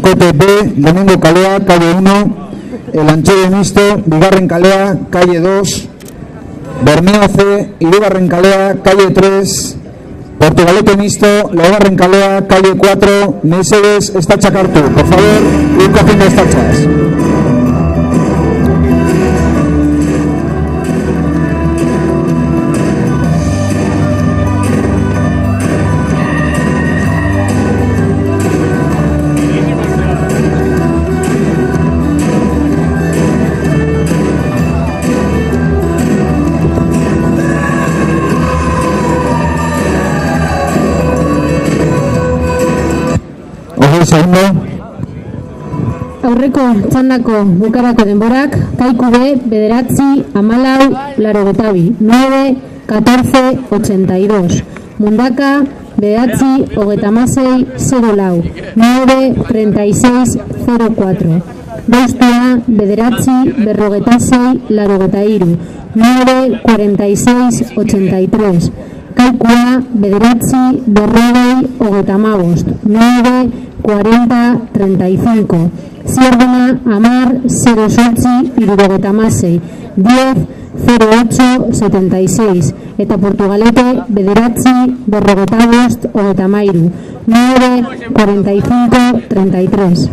Arkote B, lehenengo kalea, calle 1, el Antxobe Misto, bigarren kalea, calle 2, Bermeo C, hirugarren kalea, calle 3, Portugalete Misto, laugarren kalea, calle 4, mesedes, estatxak hartu. Por favor, ir cogiendo estatxas. Aurreko txandako bukarako denborak, kaiku B, bederatzi, amalau, larogetabi, 9, 14, 82. Mundaka, bederatzi, hogetamasei, 0 lau, 9, 36, 04. Daustua, bederatzi, berrogetasei, larogetairu, 9, 46, 83. Kaikua, bederatzi, berrogei, hogetamabos, 9, 40, 35. Zierdena, amar, 08, irurogetamasei, 10, 08, 76. Eta Portugalete, bederatzi, berrogetabost, hogetamairu, 9, 45, 33.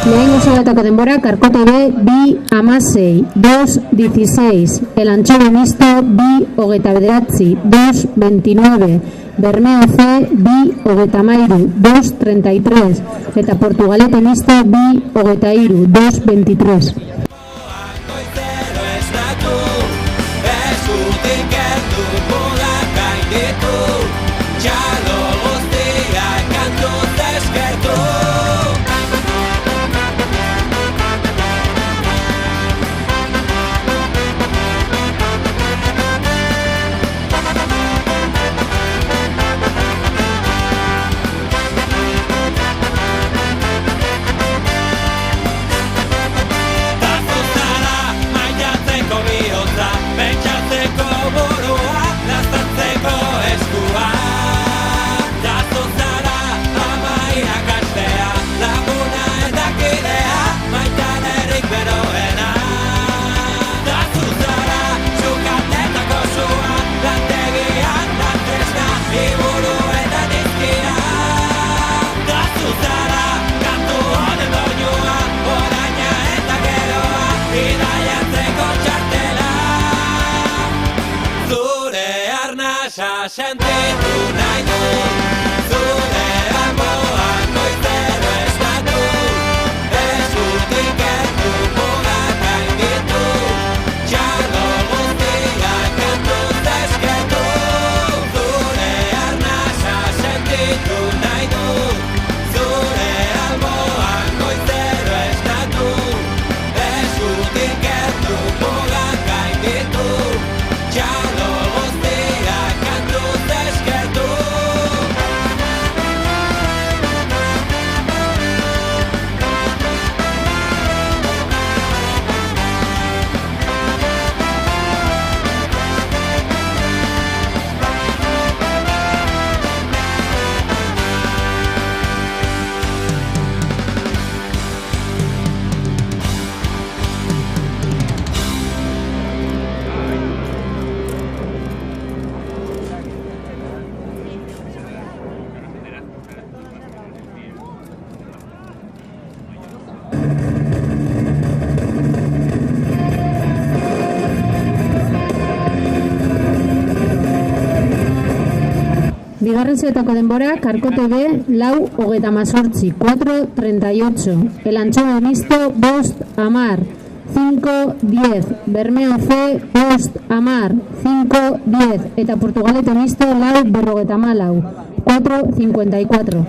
Lehengo salatako denborak, Arkote B, bi, amasei, 2, 16. El Antxobe Misto, bi, hogeta bederatzi, 2, 29. Bermeo C, bi, hogetamairu, 2, 33. Eta Portugalete Misto, bi, hogetairu, 2, 23. Sentitu nahi du, zure alboan goizero esnatu, eskutik erdu mugak gainditu, txalo guztiak kantuz eskertu. Zure arnasa sentitu nahi du, zure alboan goizero esnatu, eskutik erdu mugak gainditu, txalo guztiak kantuz eskertu. Bigarren zioetako denbora, Karkote B, 4:38, 4:38. El Anchoa Misto, 5:10. 5:10. Bermeo C, 5:10. 5:10. Eta Portugalete Misto, 4:54. 4:54.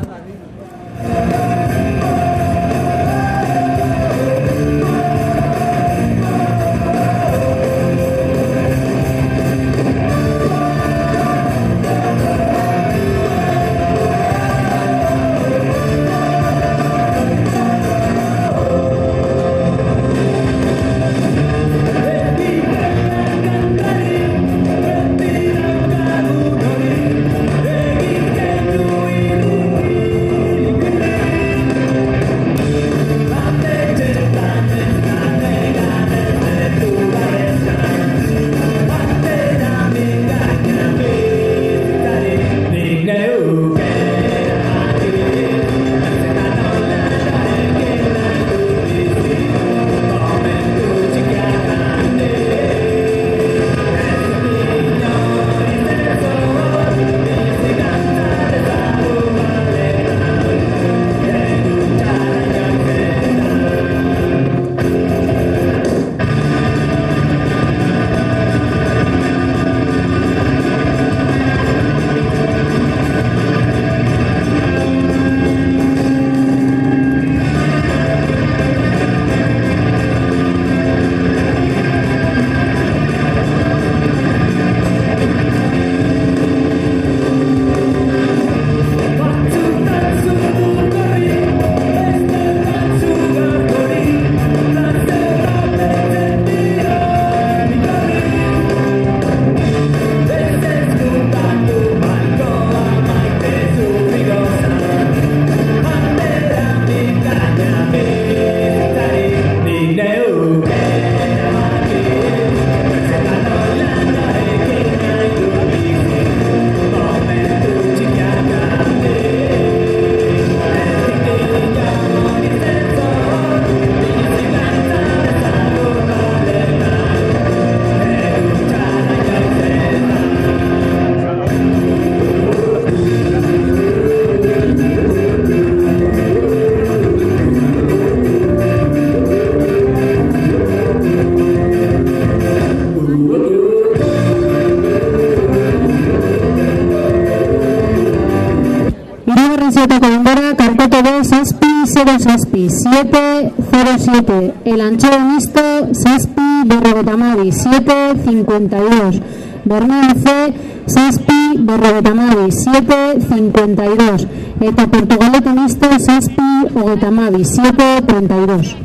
Karkote B, 7:07, 7:07. El Anchoa Misto, 7:52, 7:52. Bermeo C, 7:52, 7:52. Eta Portugalete Misto, 7:32, 7:32.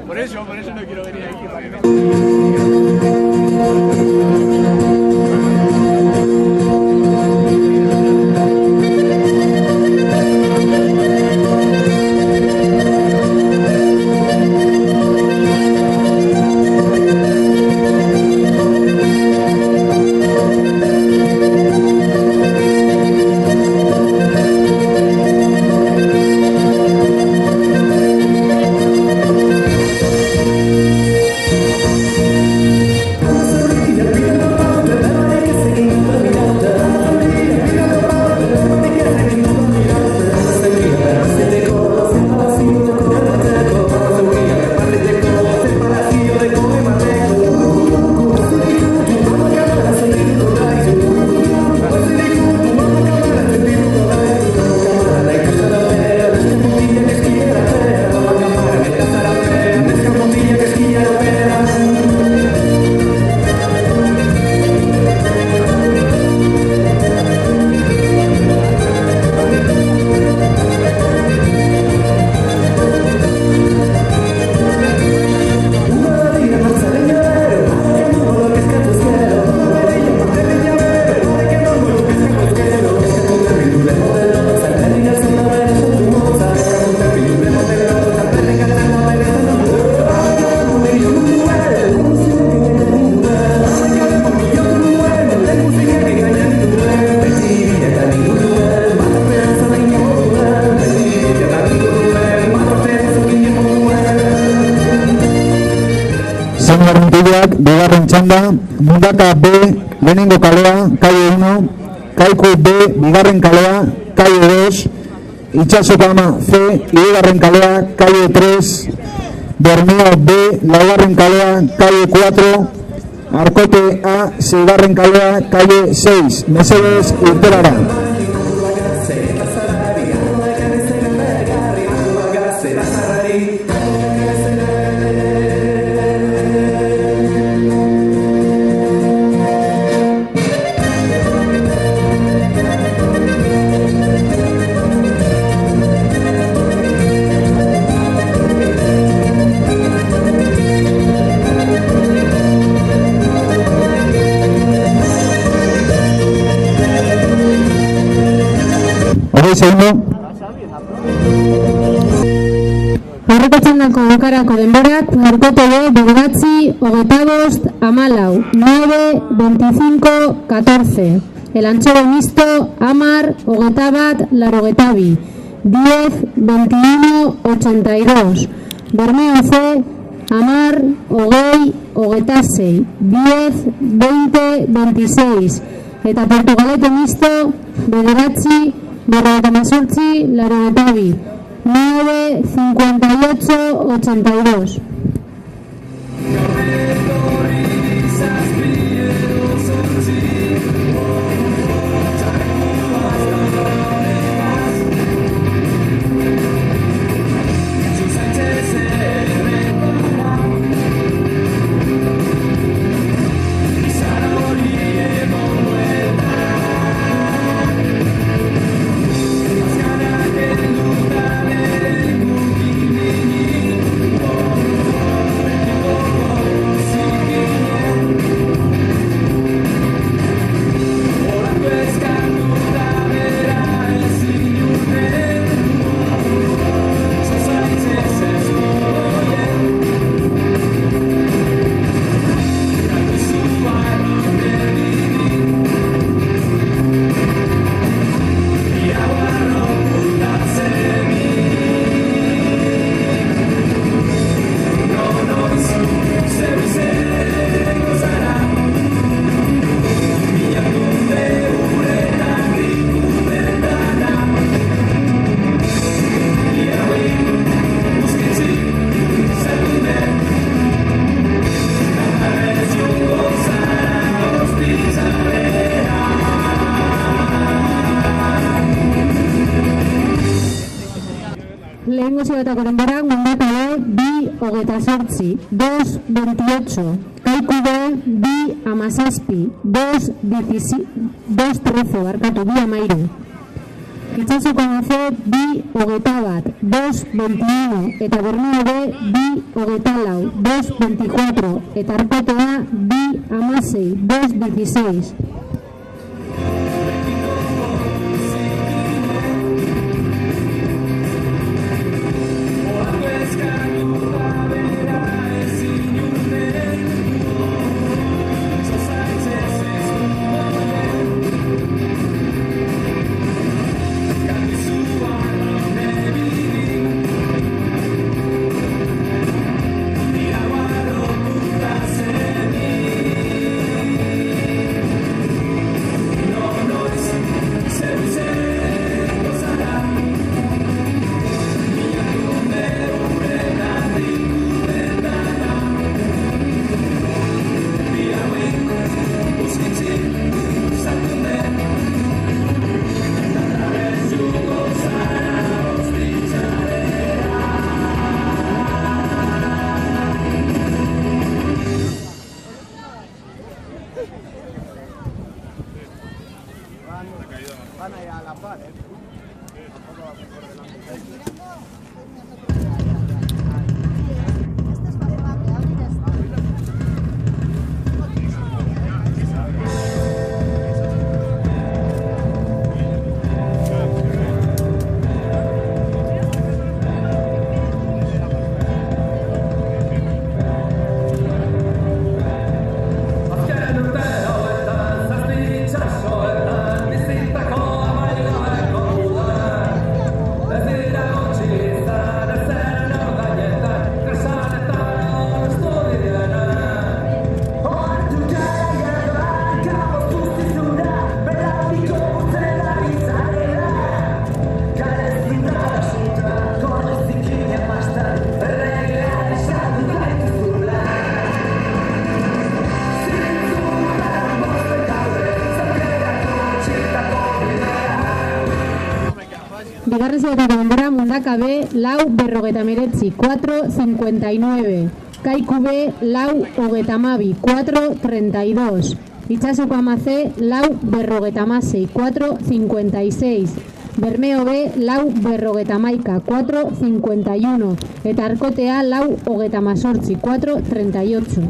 Por eso no quiero venir aquí. Kaleak bigarren txanda, Mundaka B, lehenengo kalea, calle 1, Kaiku B, bigarren kalea, calle 2, Itxasokama C, hirugarren kalea, calle 3, Bermeo B, laugarren kalea, calle 4, Arkote A, seigarren kalea, calle 6. Mesedez, irtelara. Segundo. Aurreko txandako bukarako denborak, Arkote B, 9, 25, 9, 25, 14. El Antxobe Misto, 10, 21, 82. 10, 21, 82. Bermeo C, 10, 20, 26. 10, 20, 26. Eta Portugalete Misto, 9, 48, 82. 9, 58, 82. Lehengo ziotako denborak, Mundaka B, 28, 2, 28. Kaiku B, 17, 2, 13, barkatu, 2, 13. Itxasokama C, 21, 2, 21. Eta Bermeo B, 24, 2, 24. Eta Arkote A, 16, 2, 16. bigarren zaietako denbora Mundaka B, lau 59, 4:59. Kaiku B, lau 32, 4:32. Itsasoko Ama C, lau 56, 4:56. Bermeo B, lau 51, 4:51. Eta Arkotea lau 28, 4:38.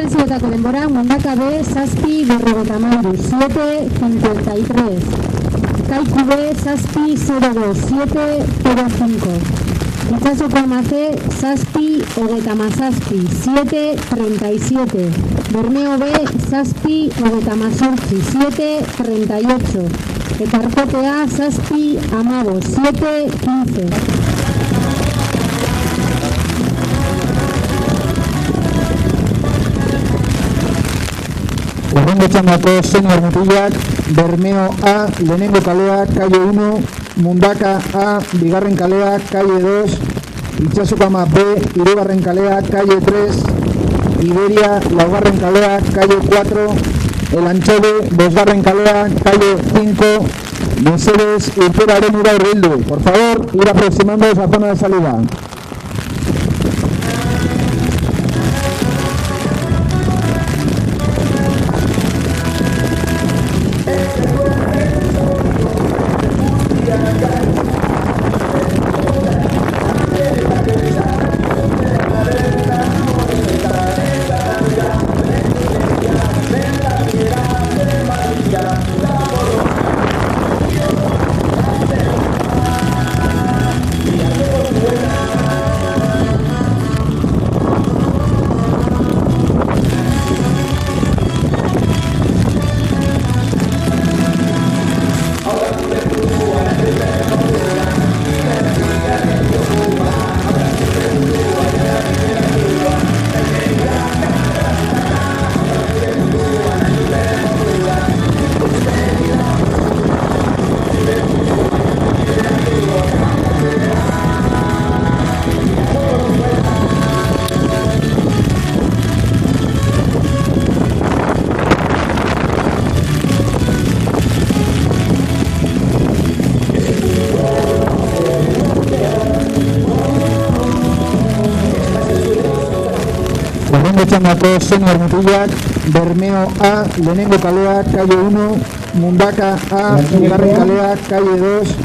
Zaietako denbora Mundaka B, zazpi 7:53. Kaiku B, zazpi 02, 7:05. Itsasoko Ama C, zazpi 37, 7:37. Bermeo B, zazpi 28, 7:38. Eta Arkotea, zazpi 12, 7:15. Urrengo txandako senior mutilak, Bermeo A, lehenengo kalea, calle 1, Mundaka A, bigarren kalea, calle 2, Itsasoko Ama B, hirugarren kalea, calle 3, Iberia, laugarren kalea, calle 4, El Anchove, bosgarren kalea, calle 5, Mesedes, irteeraren ura hurbildu. Por favor, ir aproximando esa zona de salida. Buena. txandako senior mutilak, Bermeo A, lehenengo kalea, calle 1, Mundaka A, bigarren kalea, calle 2,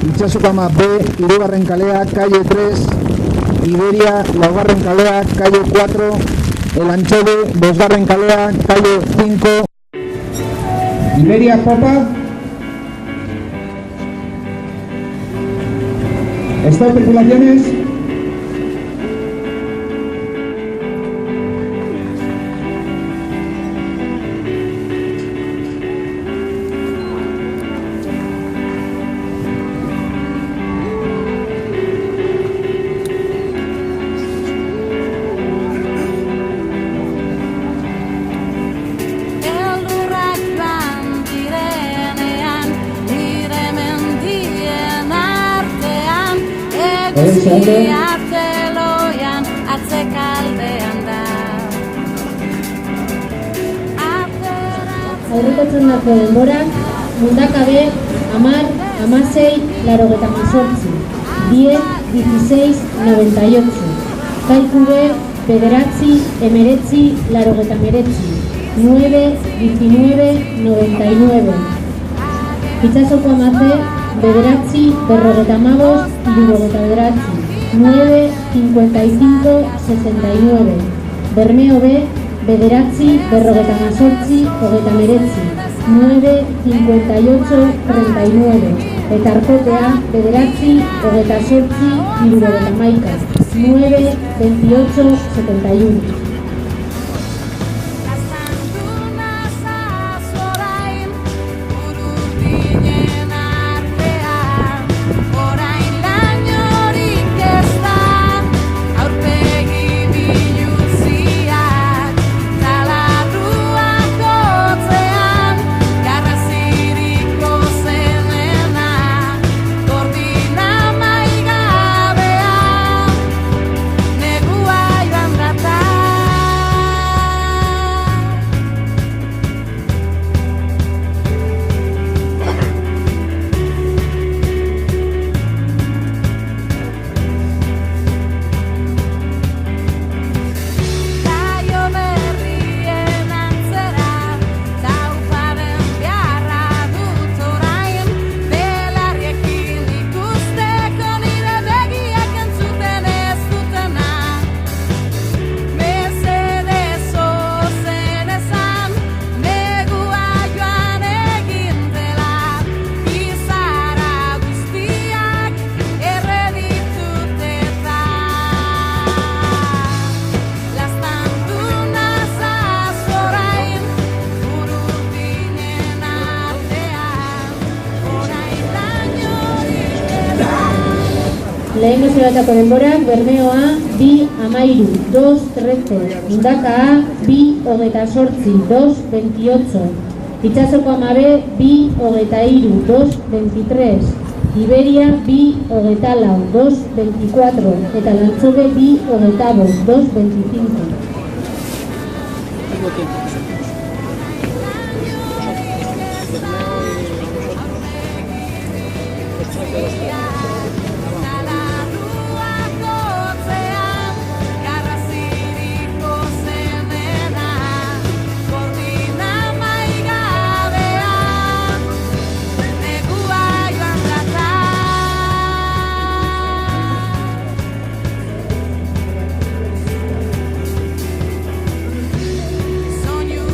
Itsasokama B, hirugarren kalea, calle 3, Iberia, laugarren kalea, calle 4, El Anchove, bosgarren kalea, calle 5, Iberia Popa, ¿Estas tripulaciones? Arteloian atzekaldean da. Aurretatzen dako denborak, Mundaka B, 10, 16, 88, 10, 16, 98, Kaiku B, 9, 19, 9, 19, 99, Itsasoko Amaze, 9, 55, 9, 55, 69, Bermeo B, 9, 58, 9, 58, 39, eta Arkotea, 9, 28, 9, 28, 71. Lehengo zebatako denborak, Bermeo A, 2, 13, 2, 13, Mundaka A, 2, 28, 2, 28, Itsasoko Amabe, 2, 23, 2, 23, Iberia, 2, 24, 2, 24, eta El Anchove, 2, 25, 2, 25. Soinu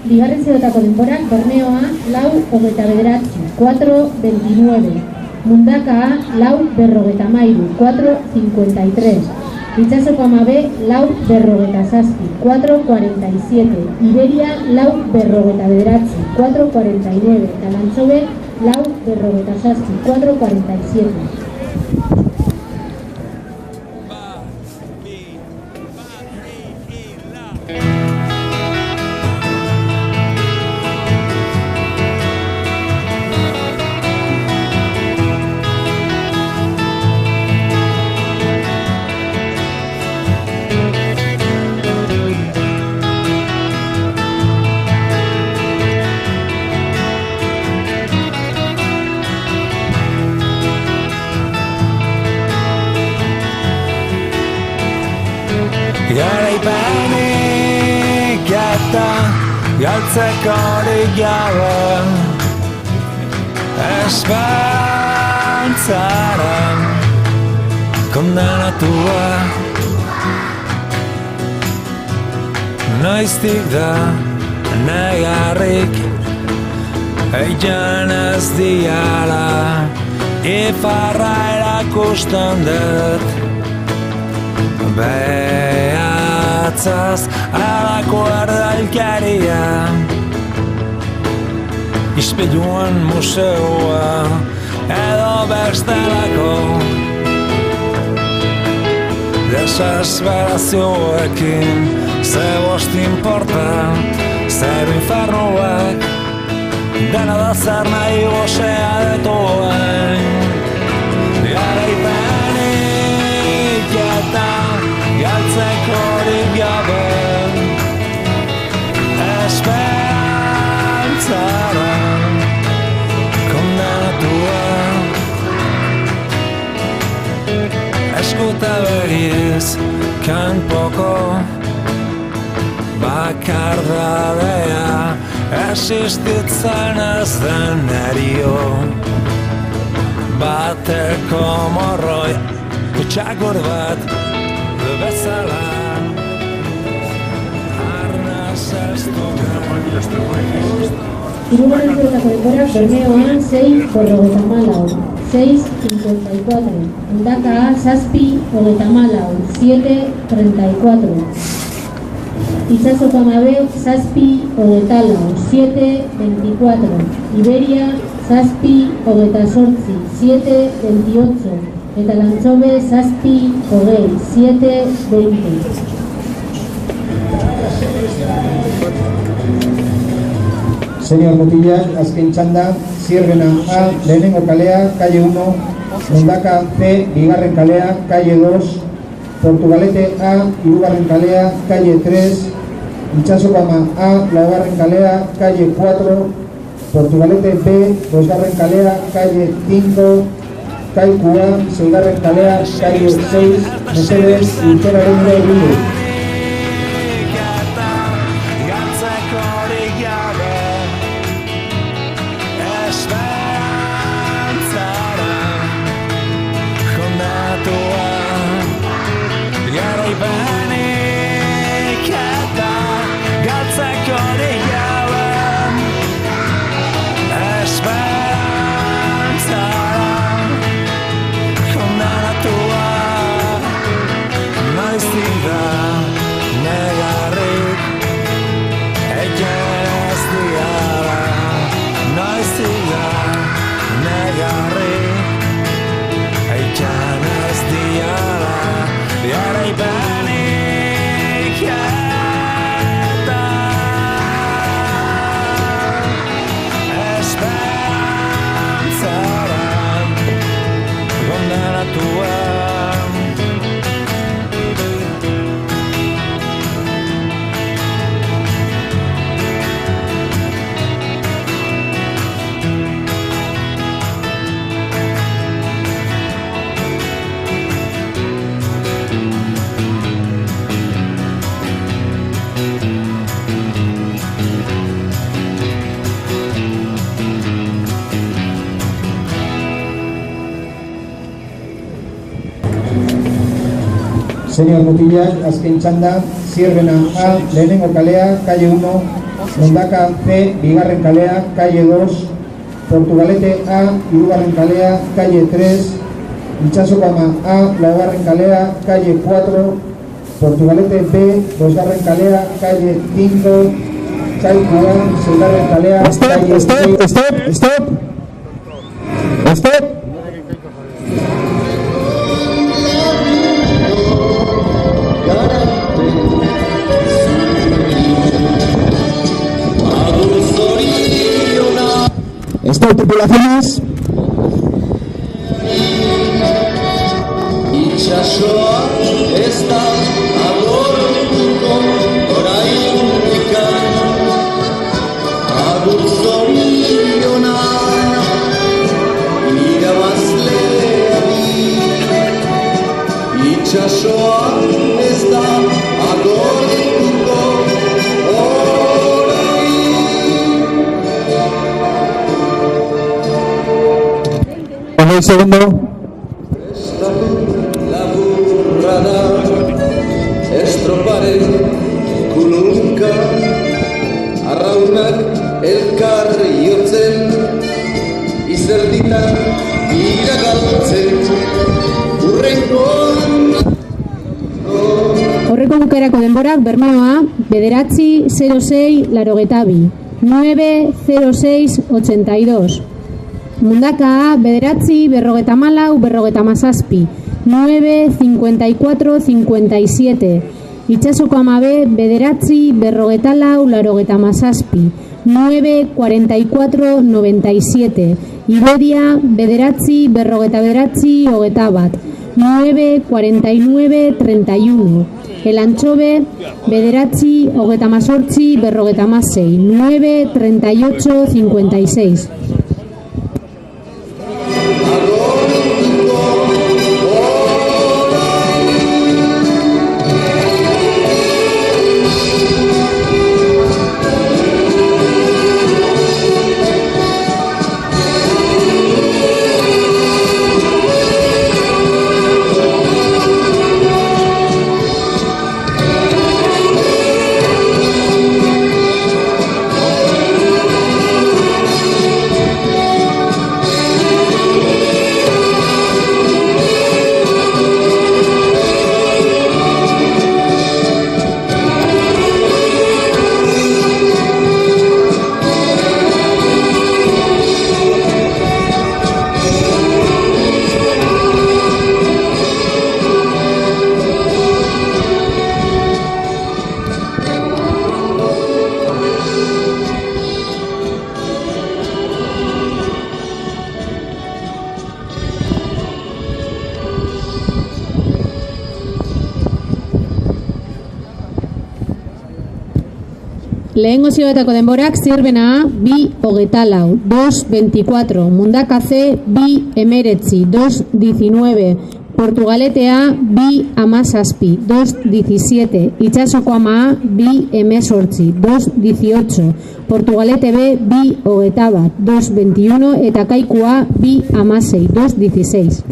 Bigarren zerotako denborak Bermeoa 4:29, 4:29. Mundaka A 4:53, 4:53. Itsasoko ama B 4:57, 4:47. Iberia 4:59, 4:49. Eta Lantxo B 4:57, 4:47. Garaipenik eta galtzekorik gabe esperantzara kondenatua. Noiztik da negarrik egin ez diala ifarra erakusten dut behatzaz alako erdalkeria ispiluan museoa edo bestelako desesperazioekin ze bost importa zero infernuak dena da zer nahi gozea detuen garaipenik eta galtzekorik gabe esperantzara kondenatua. Eskuta begiz kanpoko bakardadea existitzen ez den erio bateko morroi kutsakur bat bezala arnaz ez dugan. Hirugarren zerotako denborak Bermeoa 6:54, 6:54. Mundaka A 7:34, 7:34. Itsasoko ama B 7:24, 7:24. Iberia 7:28, 7:28. Eta Lantxo B 7:20, 7:20. Senior mutilak, azken txanda, Ziergena A, lehenengo kalea, calle 1, Mundaka C, bigarren kalea, calle 2, Portugalete A, hirugarren kalea, calle 3, Itsasoko ama A, laugarren kalea, calle 4, Portugalete B, bosgarren kalea, calle 5, Kaikua, seigarren kalea, calle 6, mesedes, Itoraren Bildu. Senior mutilak, azken txanda, Ziergena A, lehenengo kalea, calle 1, Mundaka C, bigarren kalea, calle 2, Portugalete A, hirugarren kalea, calle 3, Itsasoko Ama A, laugarren kalea, calle 4, Portugalete B, bosgarren kalea, calle 5, Kaiku A, seigarren kalea, calle 6. Stop! Stop, tripulaciones. Itxasoa ez da agortuko oraindik agur zoriona irabazleari. Itxasoa ez da agortuko Un segundo. Laburra da estropare kulunka arraunak elkar jotzen izerditan iragaltzen urrengoan. Horreko bukaerako denborak Bermeoa 9-06-82 9-06-82. Mundaka A 9-54-57 9-54-57. Itsasoko Ama B 9-44-97 9-44-97. Iberia 9-49-21 9-49-31. El Anchove 9-18-56 9-38-56. Lehengo zioetako denborak Zirbena 2-24, 2-24, Mundaka C 2-19, 2-19, Portugalete A 2-17, 2-17, Itsasoko Ama A 2-18, 2-18, Portugalete B 2-20, 2-21 eta Kaiku A 2-16, 2-16.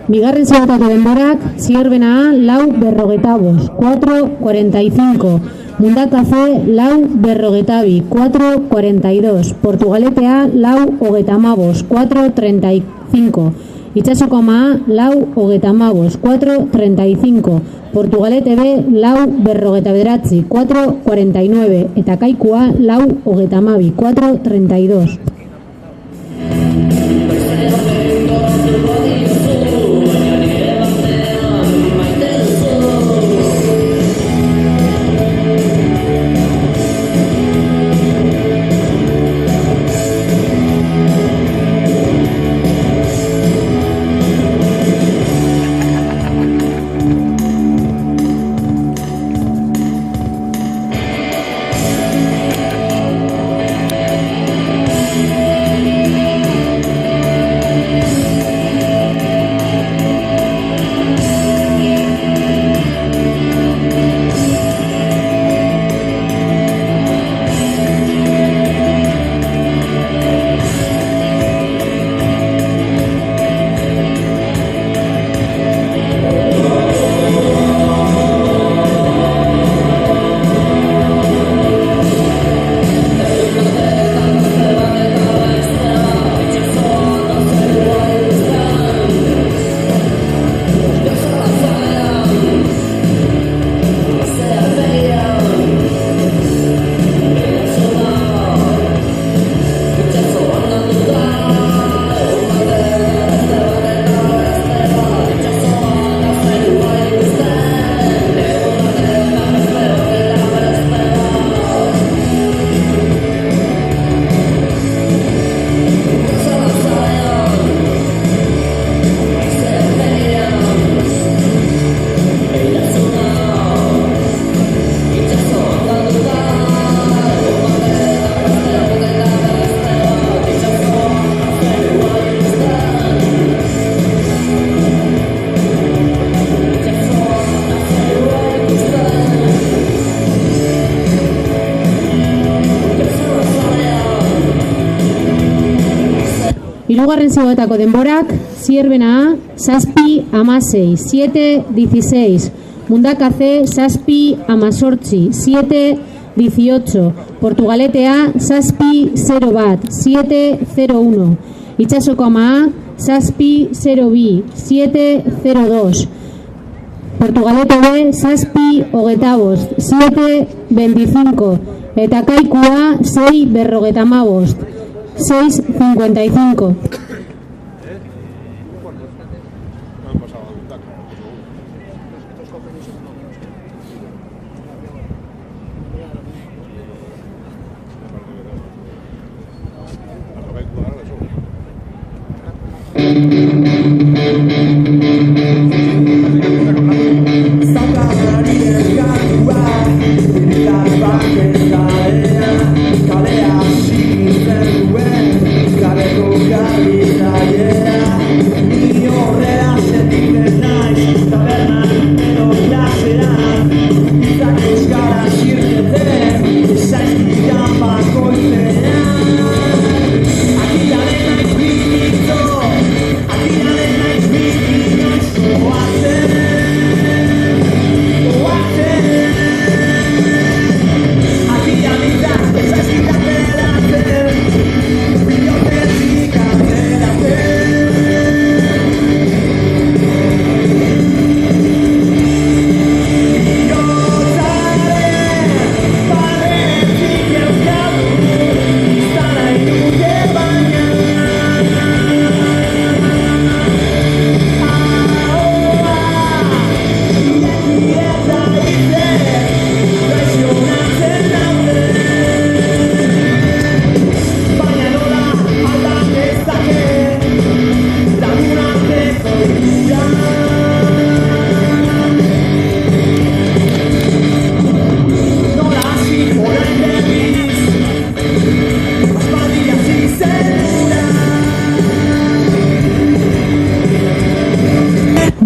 Bigarren zioetako denborak, Zierbena A, lau berrogetabos, 4.45. Mundaka C, lau berrogetabi, 4.42. Portugalete A, lau hogetamabos, 4.35. Itsasoko A, lau hogetamabos, 4.35. Portugalete B, lau berrogeta bederatzi, 4.49. Eta Kaikua, lau hogetamabi, 4.32. Hirugarren zioetako denborak, Zierbena A, zazpi amasei, 7.16. Mundaka C, zazpi amazortzi, 7.18. Portugalete A, zazpi 0 bat, 7.01. Itsasoko A, zazpi 0 bi, 7.02. Portugalete B, zazpi hogetabos, 7.25. Eta Kaikua, 6 berrogetamabos, 6.55.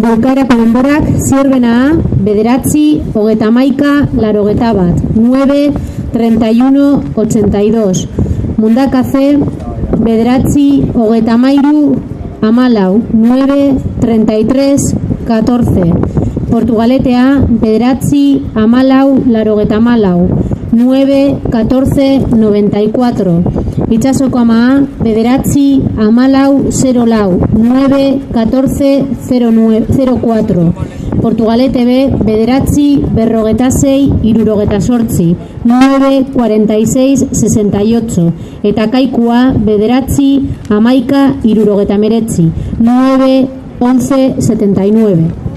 Bukaerako denborak, Zierbena A, bederatzi, hogetamaika, larogeta bat, 9.31.82. Mundaka C, bederatzi, hogetamairu, amalau, 9, 33, 14. Portugalete A, bederatzi, amalau, larogeta amalau, 9, 14, 94. Itsasoko ama A, bederatzi, amalau, 0 lau, 9, 14, 04. Portugalete B, bederatzi, berrogeta sei, irurogeta sortzi, 9, 46, 68. Eta Kaikua, bederatzi, amaika, irurogeta meretzi, 9, 11, 79.